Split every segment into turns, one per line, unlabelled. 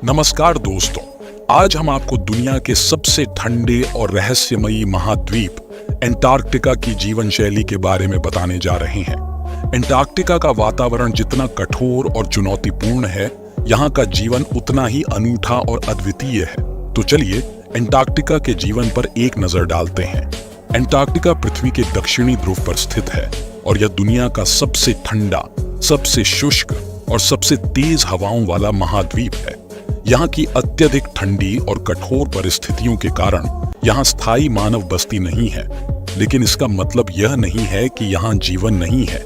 नमस्कार दोस्तों, आज हम आपको दुनिया के सबसे ठंडे और रहस्यमयी महाद्वीप एंटार्क्टिका की जीवन शैली के बारे में बताने जा रहे हैं। एंटार्क्टिका का वातावरण जितना कठोर और चुनौतीपूर्ण है, यहाँ का जीवन उतना ही अनूठा और अद्वितीय है। तो चलिए एंटार्क्टिका के जीवन पर एक नजर डालते हैं। एंटार्क्टिका पृथ्वी के दक्षिणी ध्रुव पर स्थित है और यह दुनिया का सबसे ठंडा, सबसे शुष्क और सबसे तेज हवाओं वाला महाद्वीप है। यहाँ की अत्यधिक ठंडी और कठोर परिस्थितियों के कारण यहाँ स्थायी मानव बस्ती नहीं है, लेकिन इसका मतलब यह नहीं है कि यहाँ जीवन नहीं है।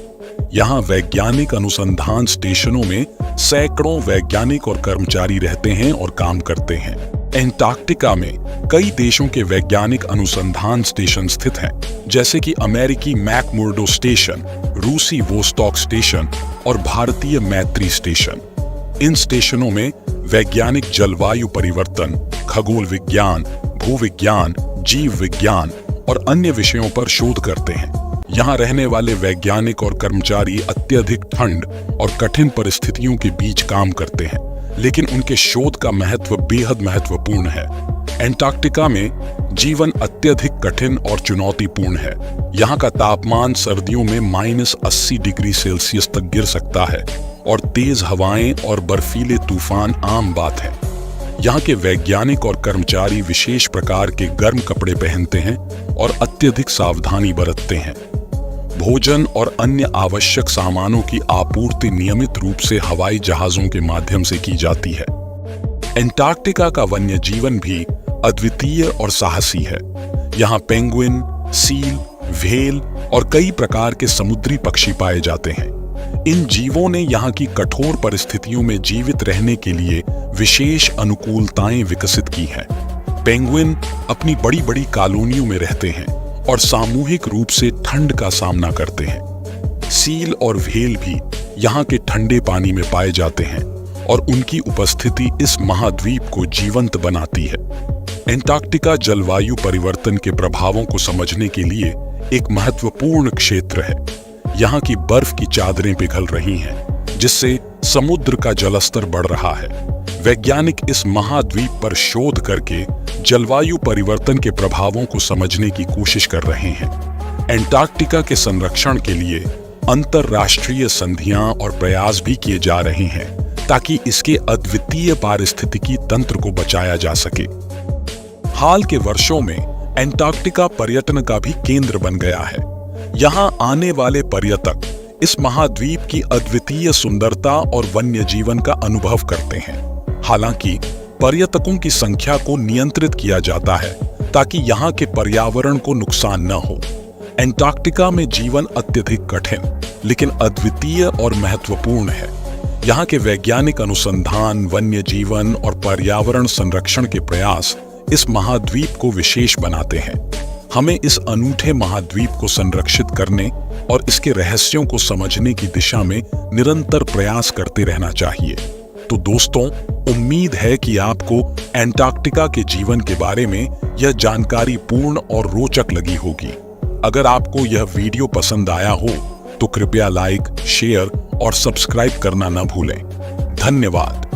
यहाँ वैज्ञानिक अनुसंधान स्टेशनों में सैकड़ों वैज्ञानिक और कर्मचारी रहते हैं और काम करते हैं। एंटार्क्टिका में कई देशों के वैज्ञानिक अनुसंधान स्टेशन स्थित हैं, जैसे कि अमेरिकी मैकमुर्डो स्टेशन, रूसी वोस्टॉक स्टेशन और भारतीय मैत्री स्टेशन। इन स्टेशनों में वैज्ञानिक जलवायु परिवर्तन, खगोल विज्ञान, भूविज्ञान, जीव विज्ञान और अन्य विषयों पर शोध करते हैं। यहाँ रहने वाले वैज्ञानिक और कर्मचारी अत्यधिक ठंड और कठिन परिस्थितियों के बीच काम करते हैं, लेकिन उनके शोध का महत्व बेहद महत्वपूर्ण है। एंटार्क्टिका में जीवन अत्यधिक कठिन और चुनौतीपूर्ण है। यहाँ का तापमान सर्दियों में -80 डिग्री सेल्सियस तक गिर सकता है और तेज हवाएं और बर्फीले तूफान आम बात है। यहाँ के वैज्ञानिक और कर्मचारी विशेष प्रकार के गर्म कपड़े पहनते हैं और अत्यधिक सावधानी बरतते हैं। भोजन और अन्य आवश्यक सामानों की आपूर्ति नियमित रूप से हवाई जहाजों के माध्यम से की जाती है। एंटार्क्टिका का वन्य जीवन भी अद्वितीय और साहसी है। यहाँ पेंगुइन, सील, व्हेल और कई प्रकार के समुद्री पक्षी पाए जाते हैं। इन जीवों ने यहाँ की कठोर परिस्थितियों में जीवित रहने के लिए विशेष अनुकूलताएं विकसित की हैं। पेंगुइन अपनी बड़ी बड़ी कॉलोनियों में रहते हैं और सामूहिक रूप से ठंड का सामना करते हैं। सील और व्हेल भी यहाँ के ठंडे पानी में पाए जाते हैं और उनकी उपस्थिति इस महाद्वीप को जीवंत बनाती है। एंटार्क्टिका जलवायु परिवर्तन के प्रभावों को समझने के लिए एक महत्वपूर्ण क्षेत्र है। यहाँ की बर्फ की चादरें पिघल रही हैं, जिससे समुद्र का जलस्तर बढ़ रहा है। वैज्ञानिक इस महाद्वीप पर शोध करके जलवायु परिवर्तन के प्रभावों को समझने की कोशिश कर रहे हैं। एंटार्क्टिका के संरक्षण के लिए अंतरराष्ट्रीय संधियां और प्रयास भी किए जा रहे हैं, ताकि इसके अद्वितीय पारिस्थितिकी तंत्र को बचाया जा सके। हाल के वर्षों में एंटार्क्टिका पर्यटन का भी केंद्र बन गया है। यहाँ आने वाले पर्यटक इस महाद्वीप की अद्वितीय सुंदरता और वन्य जीवन का अनुभव करते हैं। हालांकि पर्यटकों की संख्या को नियंत्रित किया जाता है ताकि यहाँ के पर्यावरण को नुकसान न हो। एंटार्क्टिका में जीवन अत्यधिक कठिन लेकिन अद्वितीय और महत्वपूर्ण है। यहाँ के वैज्ञानिक अनुसंधान, वन्य जीवन और पर्यावरण संरक्षण के प्रयास इस महाद्वीप को विशेष बनाते हैं। हमें इस अनूठे महाद्वीप को संरक्षित करने और इसके रहस्यों को समझने की दिशा में निरंतर प्रयास करते रहना चाहिए। तो दोस्तों, उम्मीद है कि आपको एंटार्क्टिका के जीवन के बारे में यह जानकारी पूर्ण और रोचक लगी होगी। अगर आपको यह वीडियो पसंद आया हो तो कृपया लाइक, शेयर और सब्सक्राइब करना न भूलें। धन्यवाद।